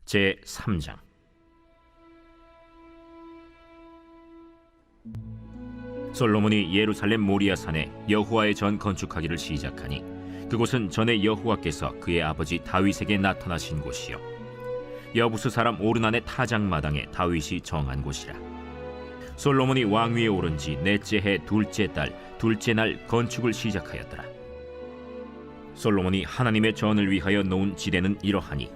제3장. 솔로몬이 예루살렘 모리아산에 여호와의 전 건축하기를 시작하니 그곳은 전에 여호와께서 그의 아버지 다윗에게 나타나신 곳이요 여부스 사람 오르난의 타작마당에 다윗이 정한 곳이라. 솔로몬이 왕위에 오른 지 넷째 해 둘째 달 둘째 날 건축을 시작하였더라. 솔로몬이 하나님의 전을 위하여 놓은 지대는 이러하니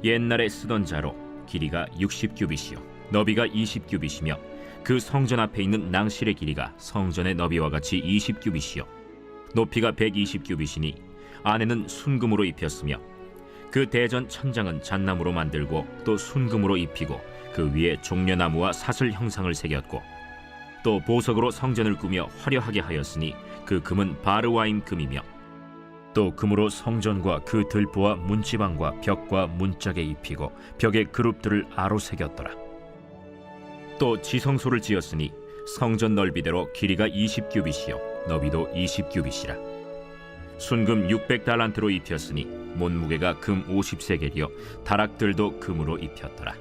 옛날에 쓰던 자로 길이가 60규빗이요 너비가 20규빗이며 그 성전 앞에 있는 낭실의 길이가 성전의 너비와 같이 20규빗이요 높이가 120규빗이니 안에는 순금으로 입혔으며 그 대전 천장은 잣나무로 만들고 또 순금으로 입히고 그 위에 종려나무와 사슬 형상을 새겼고 또 보석으로 성전을 꾸며 화려하게 하였으니 그 금은 바르와임 금이며 또 금으로 성전과 그 들보와 문지방과 벽과 문짝에 입히고 벽에 그룹들을 아로 새겼더라. 또 지성소를 지었으니 성전 넓이대로 길이가 20규빗이요 너비도 20규빗이라. 순금 600달란트로 입혔으니 못무게가 금 50세겔이요 다락들도 금으로 입혔더라.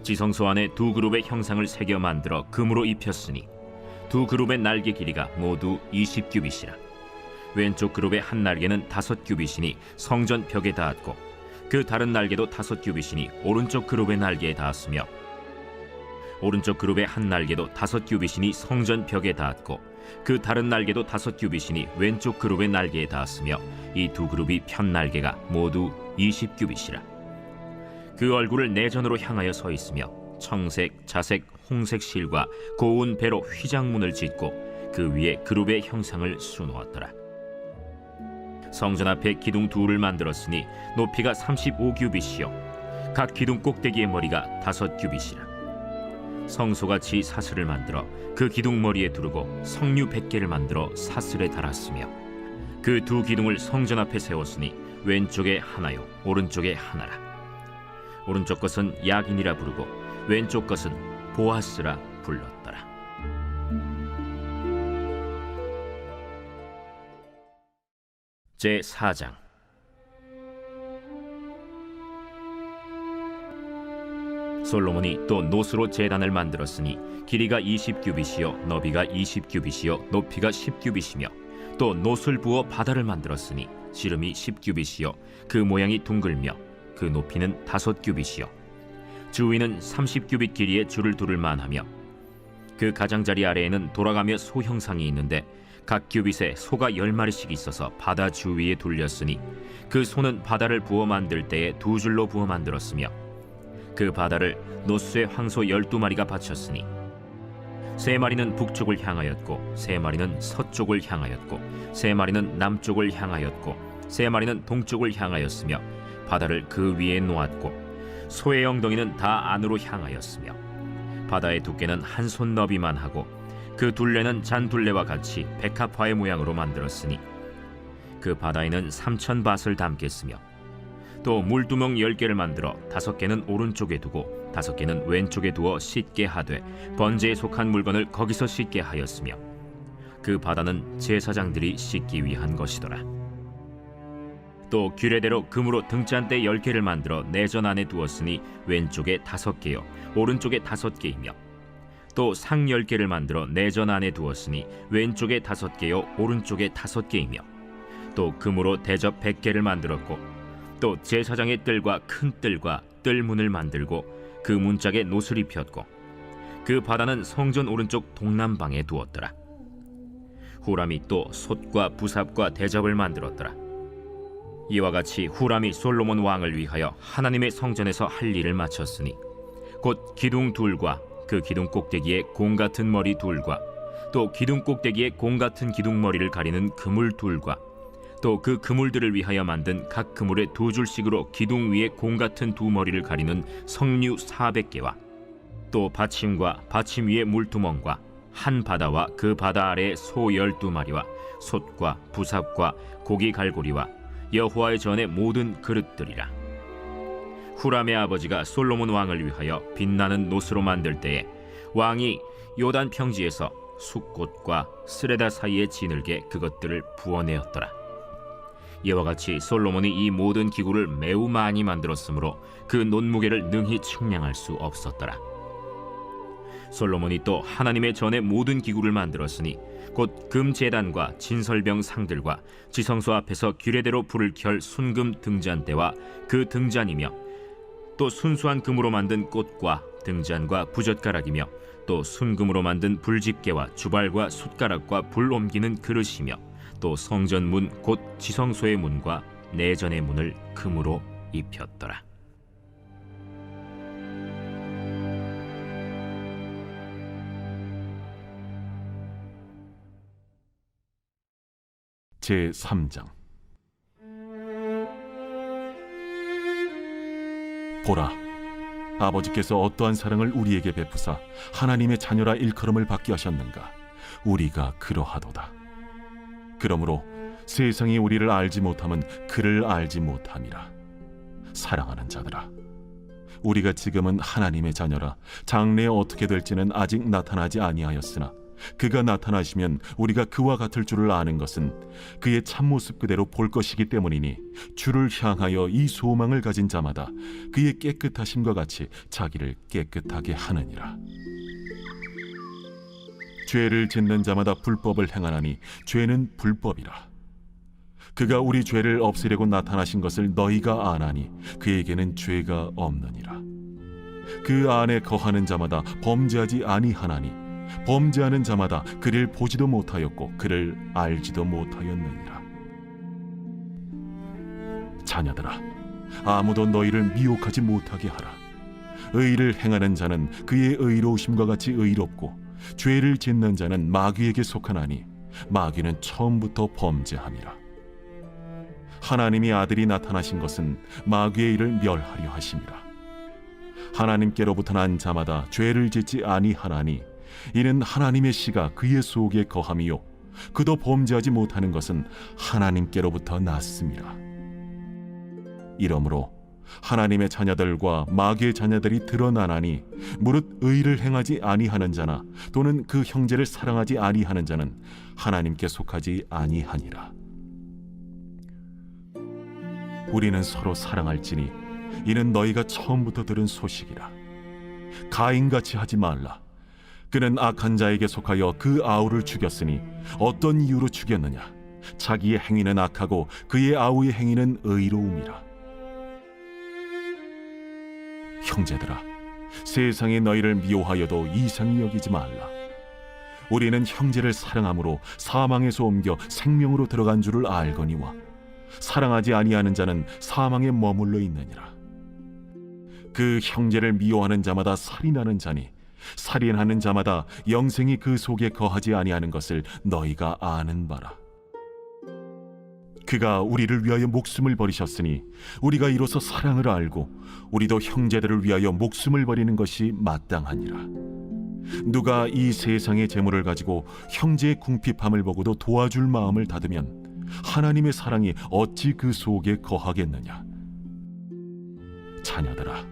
지성소 안에 두 그룹의 형상을 새겨 만들어 금으로 입혔으니 두 그룹의 날개 길이가 모두 20규빗이라. 왼쪽 그룹의 한 날개는 5규빗이니 성전 벽에 닿았고 그 다른 날개도 5규빗이니 오른쪽 그룹의 날개에 닿았으며 오른쪽 그룹의 한 날개도 5규빗이니 성전 벽에 닿았고 그 다른 날개도 5규빗이니 왼쪽 그룹의 날개에 닿았으며 이 두 그룹이 편 날개가 모두 20규빗이라. 그 얼굴을 내전으로 향하여 서 있으며 청색, 자색, 홍색 실과 고운 배로 휘장문을 짓고 그 위에 그룹의 형상을 수놓았더라. 성전 앞에 기둥 둘을 만들었으니 높이가 35규빗이요 각 기둥 꼭대기의 머리가 5규빗이라. 성소같이 사슬을 만들어 그 기둥 머리에 두르고 석류 100개를 만들어 사슬에 달았으며 그 두 기둥을 성전 앞에 세웠으니 왼쪽에 하나요 오른쪽에 하나라. 오른쪽 것은 야긴이라 부르고 왼쪽 것은 보아스라 불렀더라. 제4장. 솔로몬이 또 노스로 제단을 만들었으니 길이가 20규빗이요 너비가 20규빗이요 높이가 10규빗이며 또 노술 부어 바다를 만들었으니 지름이 10규빗이요 그 모양이 둥글며 그 높이는 5규빗이요 주위는 30규빗 길이의 줄을 두를 만하며 그 가장자리 아래에는 돌아가며 소 형상이 있는데 각 규빗에 소가 10마리씩 있어서 바다 주위에 둘렸으니 그 소는 바다를 부어 만들 때에 두 줄로 부어 만들었으며 그 바다를 노스의 황소 12마리가 바쳤으니 3마리는 북쪽을 향하였고 3마리는 서쪽을 향하였고 3마리는 남쪽을 향하였고 3마리는 동쪽을 향하였으며 바다를 그 위에 놓았고 소의 엉덩이는 다 안으로 향하였으며 바다의 두께는 한 손 너비만 하고 그 둘레는 잔둘레와 같이 백합화의 모양으로 만들었으니 그 바다에는 3,000밭을 담겠으며 또 물두멍 10개를 만들어 5개는 오른쪽에 두고 5개는 왼쪽에 두어 씻게 하되 번제에 속한 물건을 거기서 씻게 하였으며 그 바다는 제사장들이 씻기 위한 것이더라. 또 규례대로 금으로 등잔대 10개를 만들어 내전 안에 두었으니 왼쪽에 5개요 오른쪽에 5개이며 또 상 10개를 만들어 내전 안에 두었으니 왼쪽에 5개요 오른쪽에 5개이며 또 금으로 대접 100개를 만들었고 또 제사장의 뜰과 큰 뜰과 뜰문을 만들고 그 문짝에 노슬 입혔고 그 바다는 성전 오른쪽 동남방에 두었더라. 후람이 또 솥과 부삽과 대접을 만들었더라. 이와 같이 후람이 솔로몬 왕을 위하여 하나님의 성전에서 할 일을 마쳤으니 곧 기둥 둘과 그 기둥 꼭대기에 공 같은 머리 둘과 또 기둥 꼭대기에 공 같은 기둥 머리를 가리는 그물 둘과 또 그 그물들을 위하여 만든 각 그물에 두 줄씩으로 기둥 위에 공 같은 두 머리를 가리는 석류 400개와 또 받침과 받침 위에 물두멍과 한 바다와 그 바다 아래 소 12마리와 솥과 부삽과 고기 갈고리와 여호와의 전의 모든 그릇들이라. 후람의 아버지가 솔로몬 왕을 위하여 빛나는 노스로 만들 때에 왕이 요단 평지에서 숫꽃과 스레다 사이에 지늘게 그것들을 부어내었더라. 이와 같이 솔로몬이 이 모든 기구를 매우 많이 만들었으므로 그 논무게를 능히 측량할 수 없었더라. 솔로몬이 또 하나님의 전에 모든 기구를 만들었으니 곧 금제단과 진설병 상들과 지성소 앞에서 규례대로 불을 켤 순금 등잔대와 그 등잔이며 또 순수한 금으로 만든 꽃과 등잔과 부젓가락이며 또 순금으로 만든 불집게와 주발과 숟가락과 불 옮기는 그릇이며 또 성전 문 곧 지성소의 문과 내전의 문을 금으로 입혔더라. 제3장. 보라, 아버지께서 어떠한 사랑을 우리에게 베푸사 하나님의 자녀라 일컬음을 받게 하셨는가. 우리가 그러하도다. 그러므로 세상이 우리를 알지 못함은 그를 알지 못함이라. 사랑하는 자들아, 우리가 지금은 하나님의 자녀라. 장래에 어떻게 될지는 아직 나타나지 아니하였으나 그가 나타나시면 우리가 그와 같을 줄을 아는 것은 그의 참모습 그대로 볼 것이기 때문이니 주를 향하여 이 소망을 가진 자마다 그의 깨끗하심과 같이 자기를 깨끗하게 하느니라. 죄를 짓는 자마다 불법을 행하나니 죄는 불법이라. 그가 우리 죄를 없애려고 나타나신 것을 너희가 아나니 그에게는 죄가 없느니라. 그 안에 거하는 자마다 범죄하지 아니하나니 범죄하는 자마다 그를 보지도 못하였고 그를 알지도 못하였느니라. 자녀들아, 아무도 너희를 미혹하지 못하게 하라. 의를 행하는 자는 그의 의로우심과 같이 의롭고 죄를 짓는 자는 마귀에게 속하나니 마귀는 처음부터 범죄함이라. 하나님이 아들이 나타나신 것은 마귀의 일을 멸하려 하심이라. 하나님께로부터 난 자마다 죄를 짓지 아니하나니 이는 하나님의 씨가 그의 속에 거함이요 그도 범죄하지 못하는 것은 하나님께로부터 났음이라. 이러므로 하나님의 자녀들과 마귀의 자녀들이 드러나나니 무릇 의를 행하지 아니하는 자나 또는 그 형제를 사랑하지 아니하는 자는 하나님께 속하지 아니하니라. 우리는 서로 사랑할지니 이는 너희가 처음부터 들은 소식이라. 가인같이 하지 말라. 그는 악한 자에게 속하여 그 아우를 죽였으니 어떤 이유로 죽였느냐? 자기의 행위는 악하고 그의 아우의 행위는 의로움이라. 형제들아, 세상이 너희를 미워하여도 이상히 여기지 말라. 우리는 형제를 사랑함으로 사망에서 옮겨 생명으로 들어간 줄을 알거니와 사랑하지 아니하는 자는 사망에 머물러 있느니라. 그 형제를 미워하는 자마다 살인하는 자니 살인하는 자마다 영생이 그 속에 거하지 아니하는 것을 너희가 아는 바라. 그가 우리를 위하여 목숨을 버리셨으니 우리가 이로써 사랑을 알고 우리도 형제들을 위하여 목숨을 버리는 것이 마땅하니라. 누가 이 세상의 재물을 가지고 형제의 궁핍함을 보고도 도와줄 마음을 닫으면 하나님의 사랑이 어찌 그 속에 거하겠느냐. 자녀들아,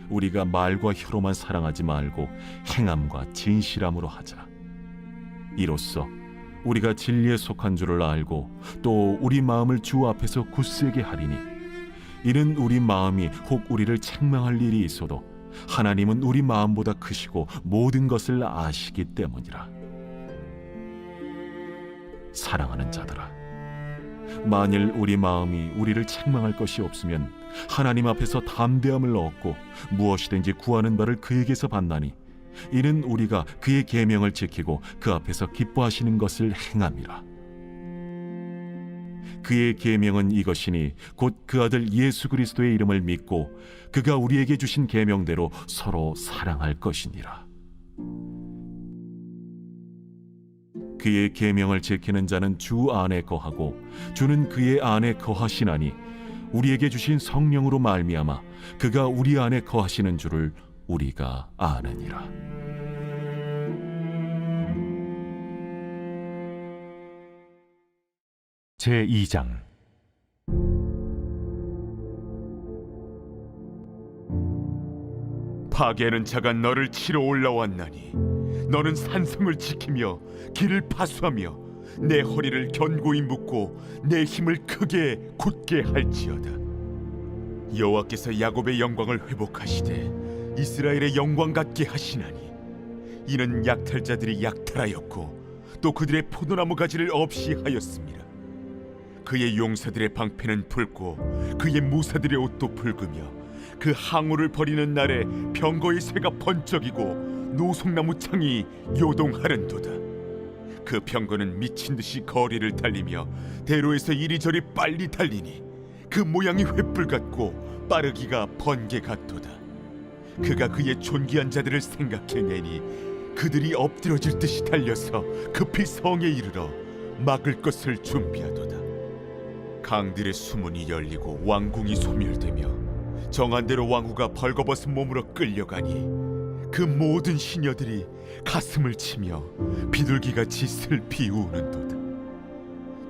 우리가 말과 혀로만 사랑하지 말고 행함과 진실함으로 하자. 이로써 우리가 진리에 속한 줄을 알고 또 우리 마음을 주 앞에서 굳세게 하리니 이는 우리 마음이 혹 우리를 책망할 일이 있어도 하나님은 우리 마음보다 크시고 모든 것을 아시기 때문이라. 사랑하는 자들아, 만일 우리 마음이 우리를 책망할 것이 없으면 하나님 앞에서 담대함을 얻고 무엇이든지 구하는 바를 그에게서 받나니 이는 우리가 그의 계명을 지키고 그 앞에서 기뻐하시는 것을 행함이라. 그의 계명은 이것이니 곧 그 아들 예수 그리스도의 이름을 믿고 그가 우리에게 주신 계명대로 서로 사랑할 것이니라. 그의 계명을 지키는 자는 주 안에 거하고 주는 그의 안에 거하시나니 우리에게 주신 성령으로 말미암아 그가 우리 안에 거하시는 줄을 우리가 아느니라. 제2장. 파괴하는 자가 너를 치러 올라왔나니 너는 산성을 지키며 길을 파수하며 내 허리를 견고히 묶고 내 힘을 크게 굳게 할지어다. 여호와께서 야곱의 영광을 회복하시되 이스라엘의 영광 같게 하시나니 이는 약탈자들이 약탈하였고 또 그들의 포도나무 가지를 없이 하였습니다. 그의 용사들의 방패는 붉고 그의 무사들의 옷도 붉으며 그 항우를 버리는 날에 병거의 쇠가 번쩍이고 노송나무 창이 요동하는도다. 그 병거는 미친 듯이 거리를 달리며 대로에서 이리저리 빨리 달리니 그 모양이 횃불 같고 빠르기가 번개 같도다. 그가 그의 존귀한 자들을 생각해내니 그들이 엎드러질 듯이 달려서 급히 성에 이르러 막을 것을 준비하도다. 강들의 수문이 열리고 왕궁이 소멸되며 정한 대로 왕후가 벌거벗은 몸으로 끌려가니 그 모든 시녀들이 가슴을 치며 비둘기같이 슬피 우는도다.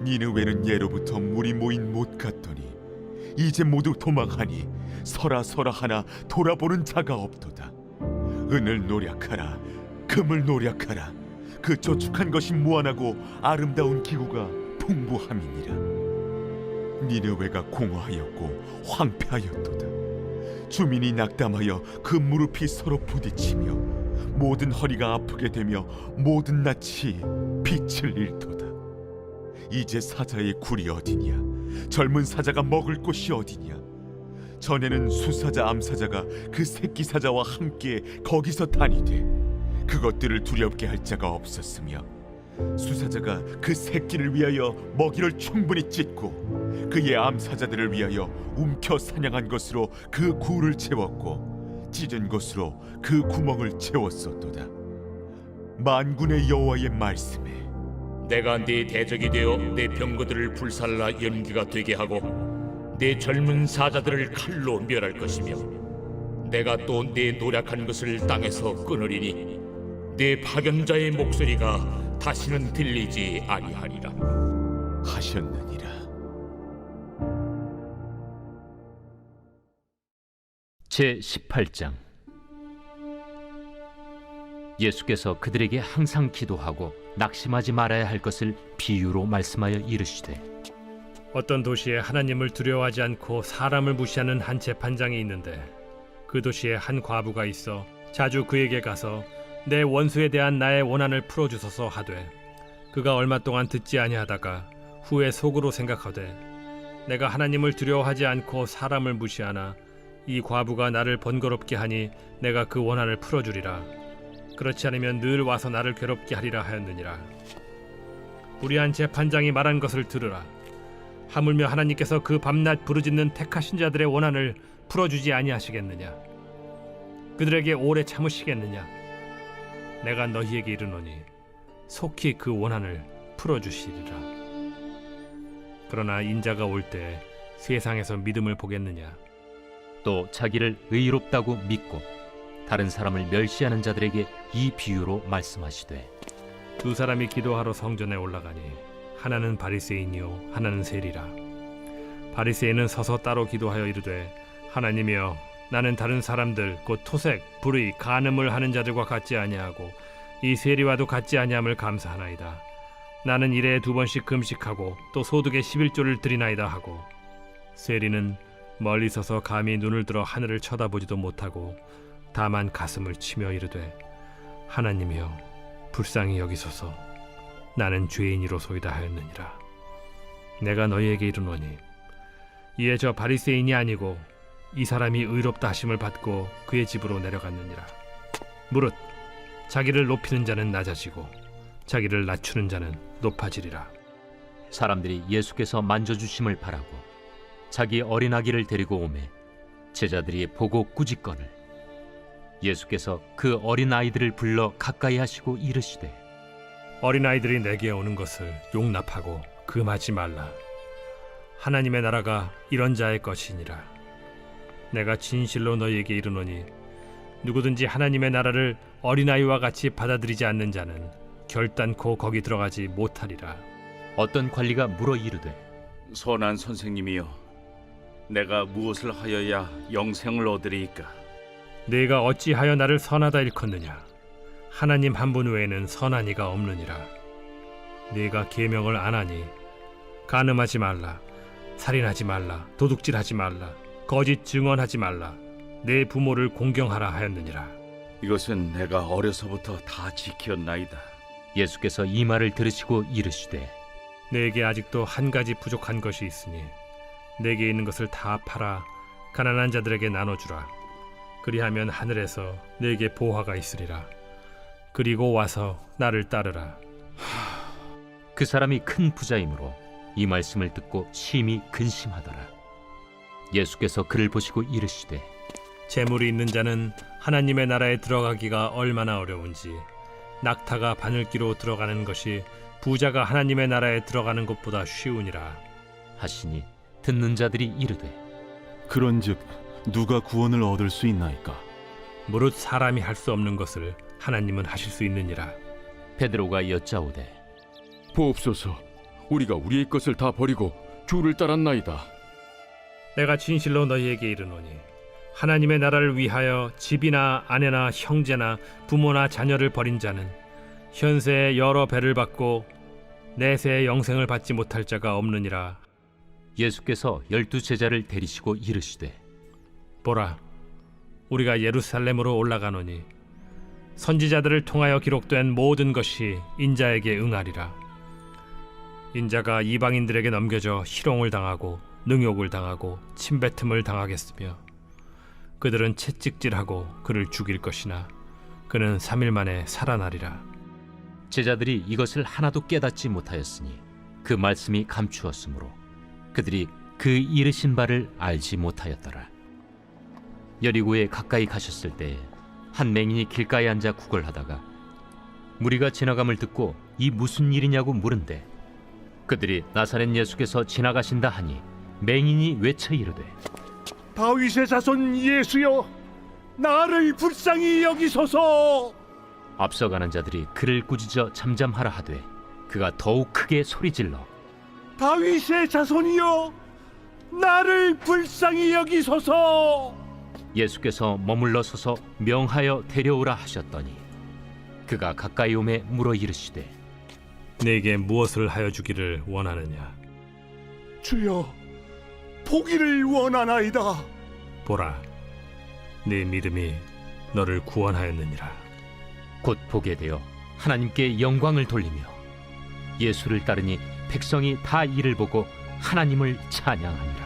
니느웨는 예로부터 물이 모인 못 같더니 이제 모두 도망하니 서라 하나 돌아보는 자가 없도다. 은을 노력하라, 금을 노력하라. 그 저축한 것이 무한하고 아름다운 기구가 풍부함이니라. 니느웨가 공허하였고 황폐하였도다. 주민이 낙담하여 그 무릎이 서로 부딪히며 모든 허리가 아프게 되며 모든 낯이 빛을 잃도다. 이제 사자의 굴이 어디냐? 젊은 사자가 먹을 곳이 어디냐? 전에는 수사자 암사자가 그 새끼 사자와 함께 거기서 다니되 그것들을 두렵게 할 자가 없었으며 수사자가 그 새끼를 위하여 먹이를 충분히 찢고 그의 암사자들을 위하여 움켜 사냥한 것으로 그 굴을 채웠고 찢은 것으로 그 구멍을 채웠었도다. 만군의 여호와의 말씀에 내가 네 대적이 되어 내 병거들을 불살라 연기가 되게 하고 내 젊은 사자들을 칼로 멸할 것이며 내가 또 내 노력한 것을 땅에서 끊으리니 내 파견자의 목소리가 다시는 들리지 아니하리라 하셨느니라. 제 18장. 예수께서 그들에게 항상 기도하고 낙심하지 말아야 할 것을 비유로 말씀하여 이르시되 어떤 도시에 하나님을 두려워하지 않고 사람을 무시하는 한 재판장이 있는데 그 도시에 한 과부가 있어 자주 그에게 가서 내 원수에 대한 나의 원한을 풀어주소서 하되 그가 얼마 동안 듣지 아니하다가 후에 속으로 생각하되 내가 하나님을 두려워하지 않고 사람을 무시하나 이 과부가 나를 번거롭게 하니 내가 그 원한을 풀어주리라. 그렇지 않으면 늘 와서 나를 괴롭게 하리라 하였느니라. 불의한 재판장이 말한 것을 들으라. 하물며 하나님께서 그 밤낮 부르짖는 택하신 자들의 원한을 풀어주지 아니하시겠느냐? 그들에게 오래 참으시겠느냐? 내가 너희에게 이르노니 속히 그 원한을 풀어주시리라. 그러나 인자가 올 때 세상에서 믿음을 보겠느냐? 또 자기를 의롭다고 믿고 다른 사람을 멸시하는 자들에게 이 비유로 말씀하시되 두 사람이 기도하러 성전에 올라가니 하나는 바리새인이요 하나는 세리라. 바리새인은 서서 따로 기도하여 이르되 하나님이여 나는 다른 사람들 곧 토색, 불의, 간음을 하는 자들과 같지 아니하고 이 세리와도 같지 아니함을 감사하나이다. 나는 일에 2번씩 금식하고 또 소득의 11조를 드리나이다 하고 세리는 멀리 서서 감히 눈을 들어 하늘을 쳐다보지도 못하고 다만 가슴을 치며 이르되 하나님이여 불쌍히 여기소서 나는 죄인이로소이다 하였느니라. 내가 너희에게 이르노니 이에 저 바리새인이 아니고 이 사람이 의롭다 하심을 받고 그의 집으로 내려갔느니라. 무릇 자기를 높이는 자는 낮아지고 자기를 낮추는 자는 높아지리라. 사람들이 예수께서 만져주심을 바라고 자기 어린아기를 데리고 오매 제자들이 보고 꾸짖거늘 예수께서 그 어린아이들을 불러 가까이 하시고 이르시되 어린아이들이 내게 오는 것을 용납하고 금하지 말라. 하나님의 나라가 이런 자의 것이니라. 내가 진실로 너희에게 이르노니 누구든지 하나님의 나라를 어린아이와 같이 받아들이지 않는 자는 결단코 거기 들어가지 못하리라. 어떤 관리가 물어 이르되 선한 선생님이여, 내가 무엇을 하여야 영생을 얻으리이까? 네가 어찌하여 나를 선하다 일컫느냐? 하나님 한 분 외에는 선한 이가 없느니라. 네가 계명을 안 하니 간음하지 말라, 살인하지 말라, 도둑질하지 말라, 거짓 증언하지 말라, 내 부모를 공경하라 하였느니라. 이것은 내가 어려서부터 다 지켰나이다. 예수께서 이 말을 들으시고 이르시되 내게 아직도 한 가지 부족한 것이 있으니 내게 있는 것을 다 팔아 가난한 자들에게 나눠주라. 그리하면 하늘에서 내게 보화가 있으리라. 그리고 와서 나를 따르라. 그 사람이 큰 부자이므로 이 말씀을 듣고 심히 근심하더라. 예수께서 그를 보시고 이르시되 재물이 있는 자는 하나님의 나라에 들어가기가 얼마나 어려운지 낙타가 바늘기로 들어가는 것이 부자가 하나님의 나라에 들어가는 것보다 쉬우니라 하시니 듣는 자들이 이르되 그런즉 누가 구원을 얻을 수 있나이까? 무릇 사람이 할 수 없는 것을 하나님은 하실 수 있느니라. 베드로가 여짜오되 보옵소서, 우리가 우리의 것을 다 버리고 주를 따랐나이다. 내가 진실로 너희에게 이르노니 하나님의 나라를 위하여 집이나 아내나 형제나 부모나 자녀를 버린 자는 현세에 여러 배를 받고 내세의 영생을 받지 못할 자가 없느니라. 예수께서 12 제자를 데리시고 이르시되 보라, 우리가 예루살렘으로 올라가노니 선지자들을 통하여 기록된 모든 것이 인자에게 응하리라. 인자가 이방인들에게 넘겨져 희롱을 당하고 능욕을 당하고 침뱉음을 당하겠으며 그들은 채찍질하고 그를 죽일 것이나 그는 3일 만에 살아나리라. 제자들이 이것을 하나도 깨닫지 못하였으니 그 말씀이 감추었으므로 그들이 그 이르신 바를 알지 못하였더라. 여리고에 가까이 가셨을 때에 한 맹인이 길가에 앉아 구걸하다가 무리가 지나감을 듣고 이 무슨 일이냐고 물은데 그들이 나사렛 예수께서 지나가신다 하니 맹인이 외쳐 이르되 다윗의 자손 예수여, 나를 불쌍히 여기소서. 앞서가는 자들이 그를 꾸짖어 잠잠하라 하되 그가 더욱 크게 소리질러 다윗의 자손이여, 나를 불쌍히 여기소서. 예수께서 머물러 서서 명하여 데려오라 하셨더니 그가 가까이 오매 물어 이르시되 내게 무엇을 하여 주기를 원하느냐? 주여, 보기를 원하나이다. 보라, 네 믿음이 너를 구원하였느니라. 곧 보게 되어 하나님께 영광을 돌리며 예수를 따르니 백성이 다 이를 보고 하나님을 찬양하니라.